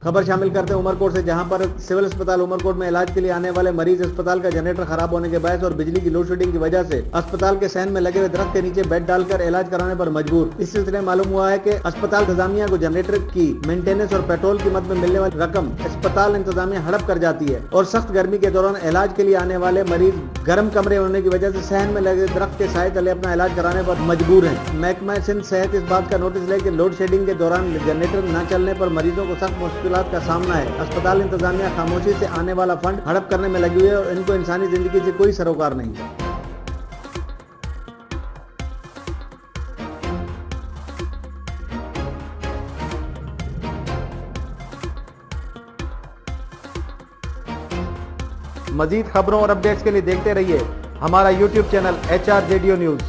खबर शामिल करते हैं उमरकोट से, जहां पर सिविल अस्पताल उमरकोट में इलाज के लिए आने वाले मरीज अस्पताल का जनरेटर खराब होने के बायस और बिजली की लोड शेडिंग की वजह से अस्पताल के सहन में लगे हुए दरख्त के नीचे बेड डालकर इलाज कराने पर मजबूर। इस सिलसिले में मालूम हुआ है कि अस्पताल इंतजामिया को जनरेटर की मेंटेनेंस और पेट्रोल की मद में मिलने वाली रकम अस्पताल इंतजामिया हड़प कर जाती है और सख्त गर्मी के दौरान इलाज के लिए आने वाले मरीज गर्म कमरे होने की वजह से सहन में लगे दरख्त के साए तले अपना इलाज कराने पर मजबूर हैं। महकमा सिंध सेहत इस बात का नोटिस ले कि लोड शेडिंग के दौरान जनरेटर न चलने पर मरीजों को सख्त मुश्किलात का सामना है। अस्पताल इंतजामिया खामोशी से आने वाला फंड हड़प करने में लगी हुई है और इनको इंसानी जिंदगी से कोई सरोकार नहीं है। मजीद खबरों और अपडेट्स के लिए देखते रहिए हमारा YouTube चैनल HRJDO न्यूज।